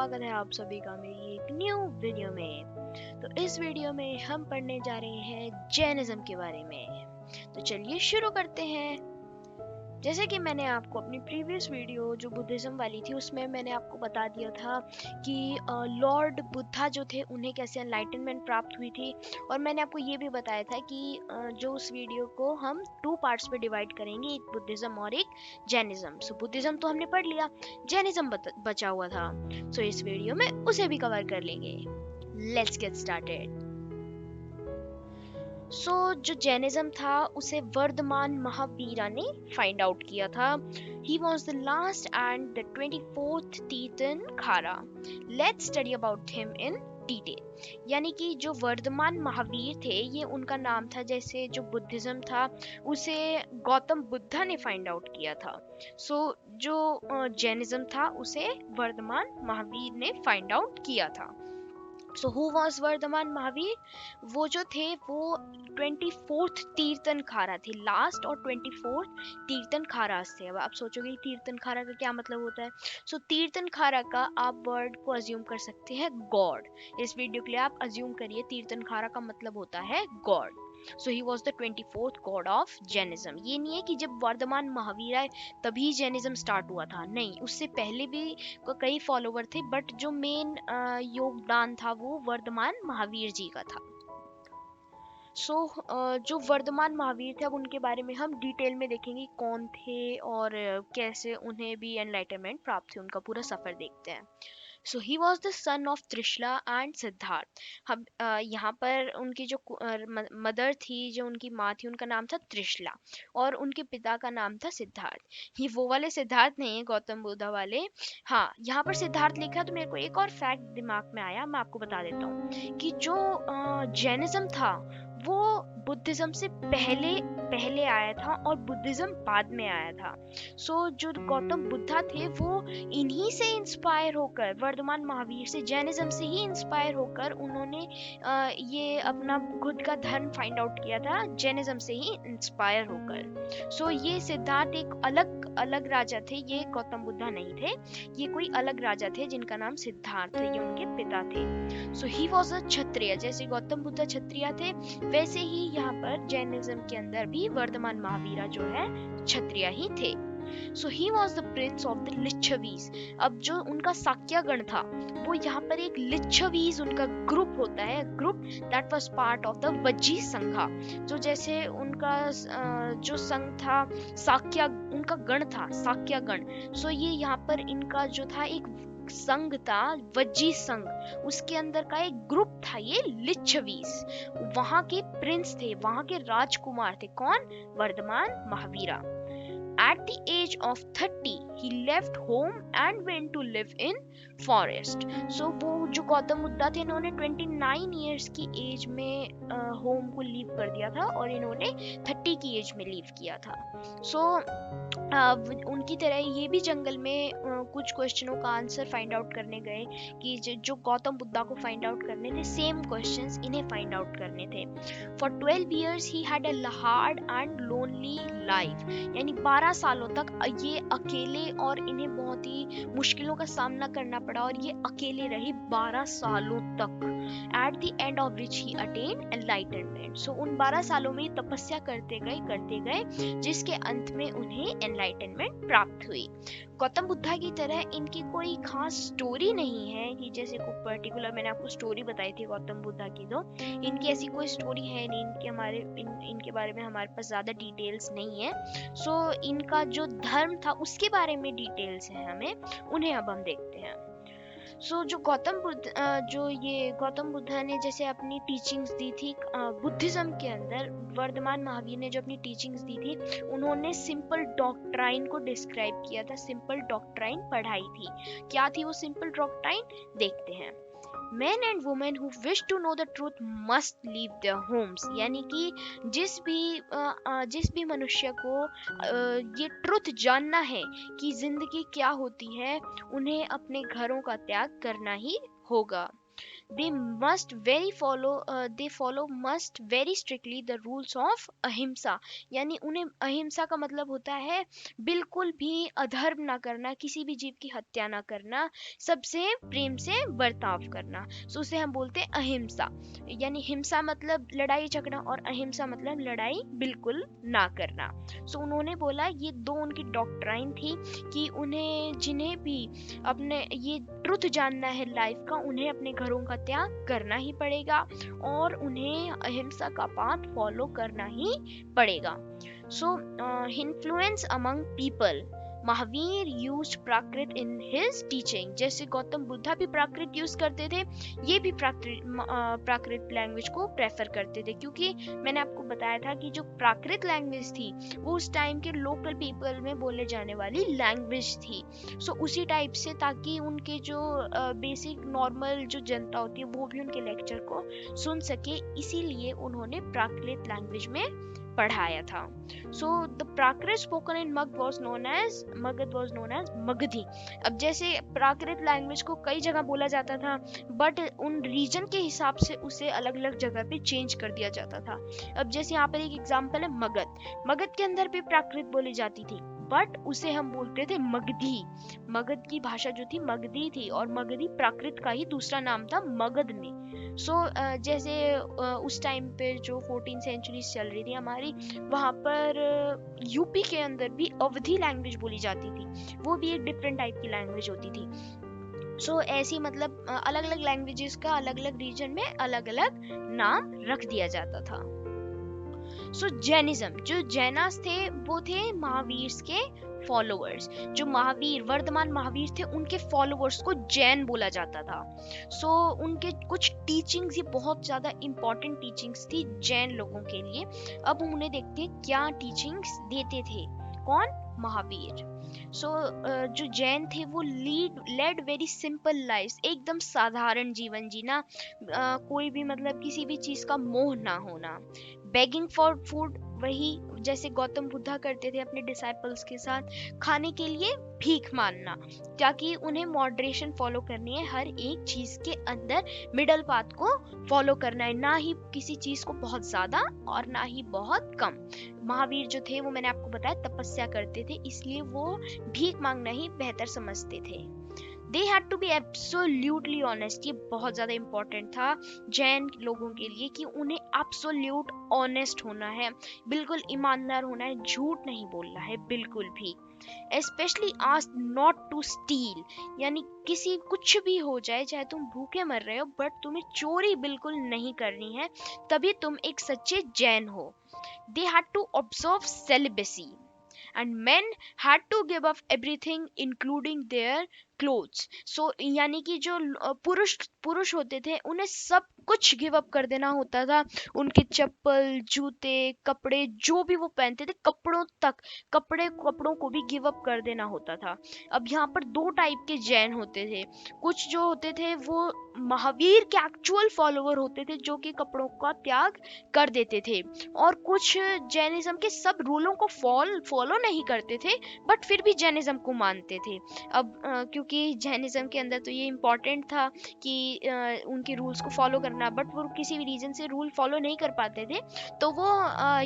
स्वागत है आप सभी का मेरी एक न्यू वीडियो में। तो इस वीडियो में हम पढ़ने जा रहे हैं जैनिज्म के बारे में। तो चलिए शुरू करते हैं। जैसे कि मैंने आपको अपनी प्रीवियस वीडियो जो बुद्धिज्म वाली थी उसमें मैंने आपको बता दिया था कि लॉर्ड बुद्धा जो थे उन्हें कैसे एनलाइटनमेंट प्राप्त हुई थी, और मैंने आपको ये भी बताया था कि जो उस वीडियो को हम 2 पार्ट्स में डिवाइड करेंगे, एक बुद्धिज्म और एक जैनिज्म। सो बुद्धिज्म तो हमने पढ़ लिया, जैनिज्म बचा हुआ था। सो इस वीडियो में उसे भी कवर कर लेंगे। Let's get started. जो जैनिज्म था उसे वर्धमान महावीरा ने फाइंड आउट किया था। He was the last and the 24th Tirthankara. Let's study about him in detail. यानी कि जो वर्धमान महावीर थे ये उनका नाम था, जैसे जो बुद्धिज्म था उसे गौतम बुद्धा ने फाइंड आउट किया था। जो जैनिज्म था उसे वर्धमान महावीर ने फाइंड आउट किया था। Who was Vardhaman Mahavir? वो जो थे वो 24th तीर्थंकरा थे, लास्ट और 24th तीर्थंकरा थे। अब आप सोचोगे तीर्थंकरा का क्या मतलब होता है। तीर्थंकरा का आप वर्ड को अज्यूम कर सकते हैं गॉड। इस वीडियो के लिए आप अज्यूम करिए तीर्थंकरा का मतलब होता है God. He was the 24th God of Jainism. ये नहीं है कि जब वर्धमान महावीर आए तभी जैनिज्म स्टार्ट हुआ था, नहीं, उससे पहले भी कई फॉलोवर थे, बट जो मेन योगदान था वो वर्धमान महावीर जी का था। जो वर्धमान महावीर थे अब उनके बारे में हम डिटेल में देखेंगे कौन थे और कैसे उन्हें भी एनलाइटनमेंट प्राप्त हुई, उनका पूरा सफर देखते हैं। ही was the son of Trishala and Siddharth. हम यहाँ पर उनकी जो मदर थी, जो उनकी माँ थी, उनका नाम था त्रिशला और उनके पिता का नाम था सिद्धार्थ। ये वो वाले सिद्धार्थ नहीं है गौतम बुद्धा वाले। हाँ, यहाँ पर सिद्धार्थ लिखा तो मेरे को एक और फैक्ट दिमाग में आया, मैं आपको बता देता हूँ कि जो जैनिज्म था वो बुद्धिज्म से पहले आया था और बुद्धिज्म बाद में आया था। जो गौतम बुद्धा थे वो इन्हीं से इंस्पायर होकर, वर्धमान महावीर से, जैनिज्म से ही इंस्पायर होकर उन्होंने ये अपना खुद का धर्म फाइंड आउट किया था, जैनिज्म से ही इंस्पायर होकर। ये सिद्धार्थ एक अलग राजा थे, ये गौतम बुद्धा नहीं थे, ये कोई अलग राजा थे जिनका नाम सिद्धार्थ है, ये उनके पिता थे। ही वॉज अ क्षत्रिय। जैसे गौतम बुद्ध क्षत्रिय थे वैसे ही यहाँ पर जैनिज्म के अंदर भी वर्धमान महावीरा जो है क्षत्रिय ही थे। ही was the Prince of the Licchavis. अब जो उनका साक्यगण था वो यहाँ पर एक लिच्छवीज उनका ग्रुप होता है, group that was part of the Vajji संघा। जैसे उनका जो संघ था साक्य, उनका गण था साक्यगण। ये यहाँ पर इनका जो था एक संघ था वज्जी संघ, उसके अंदर का एक ग्रुप था ये लिच्छवीज। वहां के प्रिंस थे, वहां के राजकुमार थे, कौन? Varthaman Mahavira. At the age of 30, he left home and went to live in forest. वो जो गौतम बुद्धा थे इन्होंने 29 years की एज में होम को लीव कर दिया था और इन्होंने 30 की एज में लीव किया था। उनकी तरह ये भी जंगल में कुछ क्वेश्चनों का आंसर फाइंड आउट करने गए कि जो गौतम बुद्धा को फाइंड आउट करने थे, सेम क्वेश्चंस इन्हें फाइंड आउट करने थे। For 12 years he had a hard and lonely life। यानी 12 सालों तक ये अकेले और इन्हें बहुत ही मुश्किलों का सामना करना पड़ा और ये अकेले रहे 12 सालों तक। At the end of which he attained enlightenment। उन 12 सालों में तपस्या करते गए जिसके अंत में उन्हें एनलाइटनमेंट प्राप्त हुई। गौतम बुद्धा की तरह इनकी कोई खास स्टोरी नहीं है कि जैसे कोई पर्टिकुलर, मैंने आपको स्टोरी बताई थी गौतम बुद्धा की, तो इनकी ऐसी कोई स्टोरी है नहीं, इनके बारे में हमारे पास ज्यादा डिटेल्स नहीं है। इनका जो धर्म था उसके बारे में डिटेल्स है हमें, उन्हें अब हम देखते हैं। जो गौतम बुद्धा ने जैसे अपनी टीचिंग्स दी थी बुद्धिज्म के अंदर, वर्धमान महावीर ने जो अपनी टीचिंग्स दी थी उन्होंने सिंपल डॉक्ट्राइन को डिस्क्राइब किया था, सिंपल डॉक्ट्राइन पढ़ाई थी। क्या थी वो सिंपल डॉक्ट्राइन, देखते हैं। Men and women who wish to know the truth must leave their homes। यानी कि जिस भी मनुष्य को ये ट्रुथ जानना है कि जिंदगी क्या होती है, उन्हें अपने घरों का त्याग करना ही होगा। they follow must very strictly the rules of अहिंसा। यानी उन्हें अहिंसा का मतलब होता है बिल्कुल भी अधर्म ना करना, किसी भी जीव की हत्या ना करना, सबसे प्रेम से बर्ताव करना। सो उसे हम बोलते हैं अहिंसा। यानी हिंसा मतलब लड़ाई झगड़ा और अहिंसा मतलब लड़ाई बिल्कुल ना करना। सो उन्होंने बोला ये दो उनकी डॉक्ट्राइन थी कि उन्हें जिन्हें भी अपने ये ट्रुथ जानना है लाइफ का, उन्हें अपने घरों का त्याग करना ही पड़ेगा और उन्हें अहिंसा का पाथ फॉलो करना ही पड़ेगा। So influence among people, Mahavir use Prakrit in his teaching. जैसे गौतम बुद्धा भी प्राकृत यूज करते थे, ये भी प्राकृत लैंग्वेज को प्रेफर करते थे, क्योंकि मैंने आपको बताया था कि जो प्राकृत लैंग्वेज थी वो उस टाइम के लोकल पीपल में बोले जाने वाली लैंग्वेज थी। सो उसी टाइप से, ताकि उनके जो बेसिक नॉर्मल जो जनता होती है वो भी उनके लेक्चर को सुन सके, इसीलिए उन्होंने प्राकृत लैंग्वेज में पढ़ाया था। So the Prakrit spoken in Magadh was known as Magadhi. अब जैसे प्राकृत लैंग्वेज को कई जगह बोला जाता था, बट उन रीजन के हिसाब से उसे अलग अलग जगह पे चेंज कर दिया जाता था। अब जैसे यहाँ पर एक एग्जांपल है मगध के अंदर भी प्राकृत बोली जाती थी, बट उसे हम बोलते थे मगधी। मगध की भाषा जो थी मगधी थी, और मगधी प्राकृत का ही दूसरा नाम था मगध में। सो जैसे उस टाइम पे जो 14 सेंचुरी चल रही थी हमारी, वहाँ पर यूपी के अंदर भी अवधी लैंग्वेज बोली जाती थी, वो भी एक डिफरेंट टाइप की लैंग्वेज होती थी। सो ऐसी मतलब अलग अलग लैंग्वेजेस का अलग अलग रीजन में अलग अलग नाम रख दिया जाता था। सो जैनिज्म, जो जैनास थे वो थे महावीर के फॉलोअर्स। जो महावीर वर्धमान महावीर थे उनके फॉलोअर्स को जैन बोला जाता था। सो उनके कुछ टीचिंग्स, ये बहुत ज्यादा इंपॉर्टेंट टीचिंग्स थी जैन लोगों के लिए। अब हम उन्हें देखते हैं क्या टीचिंग्स देते थे। कौन? महावीर। सो जो जैन थे वो लेड वेरी सिंपल लाइफ, एकदम साधारण जीवन जीना, कोई भी मतलब किसी भी चीज का मोह ना होना। बेगिंग फॉर फूड, वही जैसे गौतम बुद्धा करते थे अपने डिसाइपल्स के साथ, खाने के लिए भीख मांगना, ताकि उन्हें मॉडरेशन फॉलो करनी है, हर एक चीज के अंदर मिडल पाथ को फॉलो करना है, ना ही किसी चीज को बहुत ज्यादा और ना ही बहुत कम। महावीर जो थे वो मैंने आपको बताया तपस्या करते थे, इसलिए वो भीख मांगना ही बेहतर समझते थे। They had to be absolutely honest, ये बहुत ज्यादा इंपॉर्टेंट था जैन लोगों के लिए कि उन्हें absolute honest होना है, बिल्कुल ईमानदार होना है, झूठ नहीं बोलना है बिल्कुल भी। Especially asked not to steal, यानी किसी कुछ भी हो जाए, चाहे तुम भूखे मर रहे हो, बट तुम्हें चोरी बिल्कुल नहीं करनी है, तभी तुम एक सच्चे जैन हो। They had to observe celibacy and men had to give up everything including their clothes. So यानी कि जो पुरुष होते थे उन्हें सब कुछ गिव अप कर देना होता था, उनके चप्पल, जूते, कपड़े जो भी वो पहनते थे, कपड़ों को भी गिव अप कर देना होता था। अब यहाँ पर दो टाइप के जैन होते थे, कुछ जो होते थे वो महावीर के एक्चुअल फॉलोअर होते थे जो कि कपड़ों का त्याग कर देते थे, और कुछ जैनिज्म के सब रूलों को फॉलो नहीं करते थे बट फिर भी जैनिज्म को मानते थे। अब क्योंकि जैनिज्म के अंदर तो ये इम्पोर्टेंट था कि उनके रूल्स को फॉलो करना, बट वो किसी भी रीजन से रूल फॉलो नहीं कर पाते थे, तो वो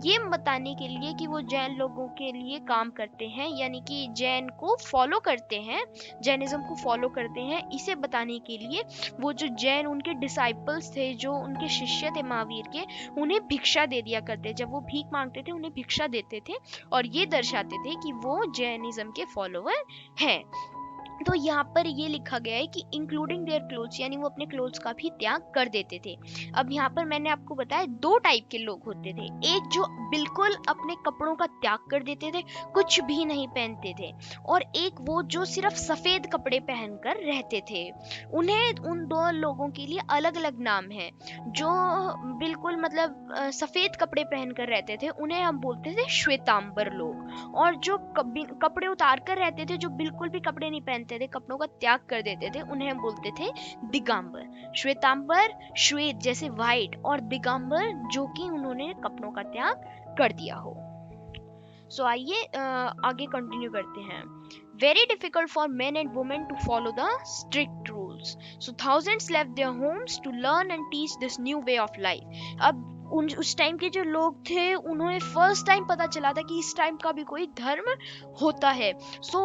ये बताने के लिए कि वो जैन लोगों के लिए काम करते हैं, यानी कि जैन को फॉलो करते हैं, जैनिज्म को फॉलो करते हैं, इसे बताने के लिए वो जो जैन उनके डिसाइपल्स थे, जो उनके शिष्य थे महावीर के, उन्हें भिक्षा दे दिया करते। जब वो भीख मांगते थे उन्हें भिक्षा देते थे और ये दर्शाते थे कि वो जैनिज्म के फॉलोअर हैं। तो यहाँ पर ये लिखा गया है कि इंक्लूडिंग देयर क्लोथ्स, यानी वो अपने क्लोथ्स का भी त्याग कर देते थे। अब यहाँ पर मैंने आपको बताया दो टाइप के लोग होते थे, एक जो बिल्कुल अपने कपड़ों का त्याग कर देते थे, कुछ भी नहीं पहनते थे, और एक वो जो सिर्फ सफेद कपड़े पहनकर रहते थे। उन्हें, उन दो लोगों के लिए अलग अलग नाम है। जो बिल्कुल मतलब सफेद कपड़े पहनकर रहते थे उन्हें हम बोलते थे श्वेतांबर लोग, और जो कपड़े उतार कर रहते थे, जो बिल्कुल भी कपड़े नहीं पहनते थे, कपड़ों का त्याग कर देते थे, उन्हें हम बोलते थे दिगंबर। श्वेतांबर श्वेत जैसे व्हाइट, और दिगंबर जो कि उन्होंने कपड़ों का त्याग कर दिया हो। सो आइए आगे कंटिन्यू करते हैं। Very difficult for men and women to follow the strict rules. schools. So thousands left their homes to learn and teach this new way of life. अब उस टाइम के जो लोग थे उन्होंने फर्स्ट टाइम पता चला था कि इस टाइम का भी कोई धर्म होता है. सो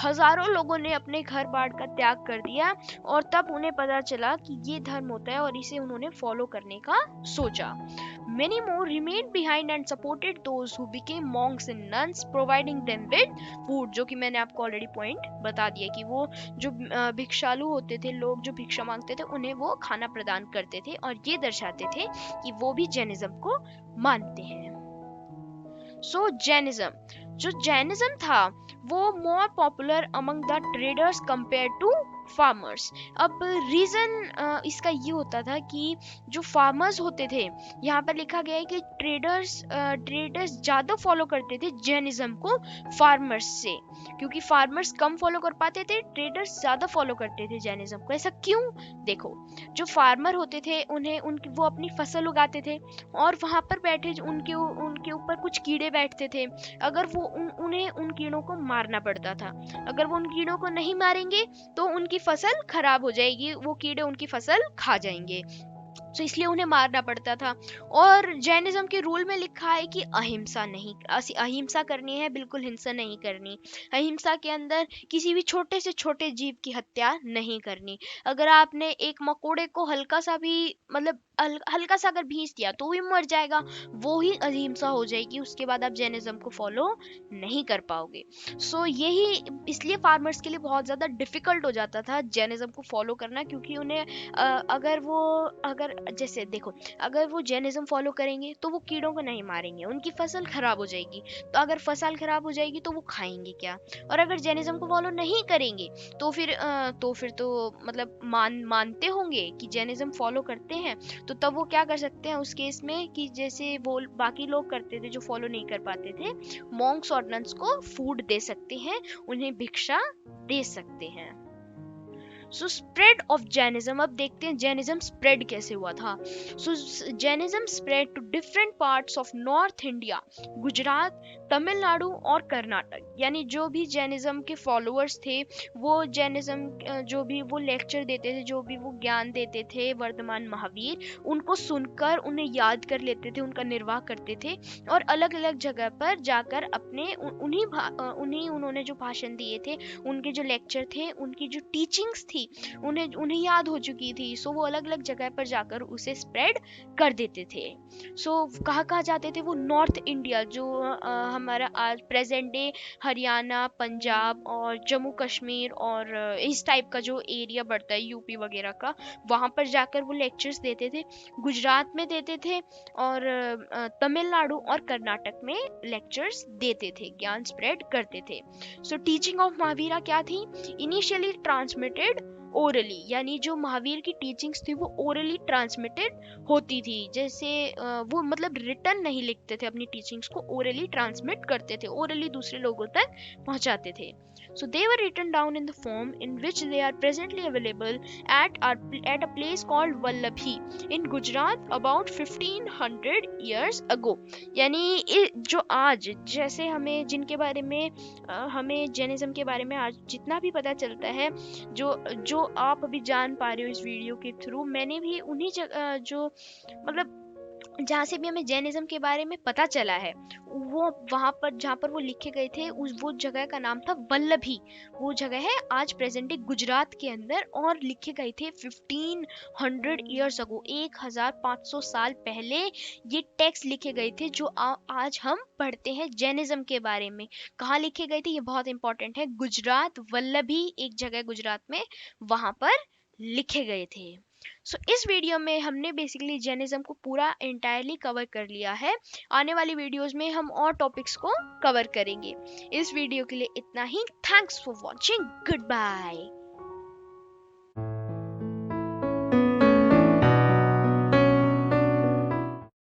हजारों लोगों ने अपने घर बार का त्याग कर दिया और तब उन्हें पता चला कि ये धर्म होता है और इसे उन्होंने फॉलो करने का सोचा. Many more remained behind and supported those who became monks and nuns, providing them with food. जो कि मैंने आपको ऑलरेडी पॉइंट बता दिया कि वो जो भिक्षालु होते थे, लोग जो भिक्षा मांगते थे, उन्हें वो खाना प्रदान करते थे और ये दर्शाते थे कि वो भी जैनिज्म को मानते हैं. सो जैनिज्म, जो जैनिज्म था वो more popular among the traders compare to farmers. अब रीजन इसका ये होता था कि जो फार्मर्स होते थे, यहाँ पर लिखा गया है कि ट्रेडर्स ज्यादा फॉलो करते थे जैनिज्म को फार्मर्स से, क्योंकि फार्मर्स कम फॉलो कर पाते थे, ट्रेडर्स ज्यादा फॉलो करते थे जैनिज्म को. ऐसा क्यों? देखो, जो फार्मर होते थे वो अपनी फसल उगाते थे और वहां पर बैठे उनके ऊपर कुछ कीड़े बैठते थे. अगर वो उन्हें उन कीड़ों को मारना पड़ता था. अगर वो उन कीड़ों को नहीं मारेंगे तो उनकी फसल खराब हो जाएगी, वो कीड़े उनकी फसल खा जाएंगे. तो इसलिए उन्हें मारना पड़ता था. और जैनिज्म के रूल में लिखा है कि अहिंसा करनी है, बिल्कुल हिंसा नहीं करनी. अहिंसा के अंदर किसी भी छोटे से छोटे जीव की हत्या नहीं करनी. अगर आपने एक मकोड़े को हल्का सा भी मतलब हल्का सा अगर भींच दिया तो भी मर जाएगा, वो ही अहिंसा हो जाएगी. उसके बाद आप जैनिज्म को फॉलो नहीं कर पाओगे. सो यही इसलिए फार्मर्स के लिए बहुत ज्यादा डिफिकल्ट हो जाता था जैनिज्म को फॉलो करना, क्योंकि उन्हें अगर जैसे देखो, अगर वो जैनिज्म फॉलो करेंगे तो वो कीड़ों को नहीं मारेंगे, उनकी फसल खराब हो जाएगी. तो अगर फसल खराब हो जाएगी तो वो खाएंगे क्या? और अगर जैनिज्म को फॉलो नहीं करेंगे तो फिर तो मतलब मानते होंगे कि जैनिज्म फॉलो करते हैं, तो तब वो क्या कर सकते हैं उस केस में कि जैसे वो बाकी लोग करते थे जो फॉलो नहीं कर पाते थे, मॉन्क्स और नन्स को फूड दे सकते हैं, उन्हें भिक्षा दे सकते हैं. So spread of Jainism. अब देखते हैं जैनिज्म स्प्रेड कैसे हुआ था. So Jainism spread to different parts of north India, Gujarat, Tamil Nadu और कर्नाटक. यानी जो भी जैनिज्म के फॉलोअर्स थे, वो जैनिज्म जो भी वो लेक्चर देते थे, जो भी वो ज्ञान देते थे वर्धमान महावीर, उनको सुनकर उन्हें याद कर लेते थे, उनका निर्वाह करते थे और अलग अलग जगह पर जाकर अपने उन्होंने जो भाषण दिए थे, उनके जो लेक्चर थे, उनकी जो टीचिंग्स थी, उन्हें याद हो चुकी थी. सो वो अलग अलग जगह पर जाकर उसे स्प्रेड कर देते थे. सो कहाँ जाते थे वो? नॉर्थ इंडिया, जो हमारा आज प्रेजेंट डे हरियाणा, पंजाब और जम्मू कश्मीर और इस टाइप का जो एरिया बढ़ता है यूपी वगैरह का, वहां पर जाकर वो लेक्चर्स देते थे. गुजरात में देते थे और तमिलनाडु और कर्नाटक में लेक्चर्स देते थे, ज्ञान स्प्रेड करते थे. सो टीचिंग ऑफ महावीरा क्या थी? इनिशियली ट्रांसमिटेड ओरली, यानी जो महावीर की टीचिंग्स थी वो ओरली ट्रांसमिटेड होती थी. जैसे वो मतलब रिटन नहीं लिखते थे, अपनी टीचिंग्स को ओरली ट्रांसमिट करते थे, ओरली दूसरे लोगों तक पहुंचाते थे. So they were written down in the form in which they are presently available at a place called Vallabhi in Gujarat about 1500 years ago. यानी जो आज जैसे हमें जिनके बारे में हमें जैनिज्म के बारे में आज जितना भी पता चलता है, जो आप अभी जान पा रहे हो इस वीडियो के थ्रू, मैंने भी उन्हीं जो मतलब जहाँ से भी हमें जैनिज्म के बारे में पता चला है, वो वहां पर जहाँ पर वो लिखे गए थे वो जगह का नाम था वल्लभी. वो जगह है आज प्रेजेंट डे गुजरात के अंदर और लिखे गए थे 1500 ईयर्स अगो, 1500 साल पहले ये टेक्स्ट लिखे गए थे जो आज हम पढ़ते हैं जैनिज्म के बारे में. कहाँ लिखे गए थे ये बहुत इंपॉर्टेंट है, गुजरात, वल्लभी एक जगह गुजरात में, वहां पर लिखे गए थे. सो इस वीडियो में हमने बेसिकली जैनिज्म को पूरा एंटायरली कवर कर लिया है. आने वाली वीडियोस में हम और टॉपिक्स को कवर करेंगे. इस वीडियो के लिए इतना ही. Thanks for watching. Good bye.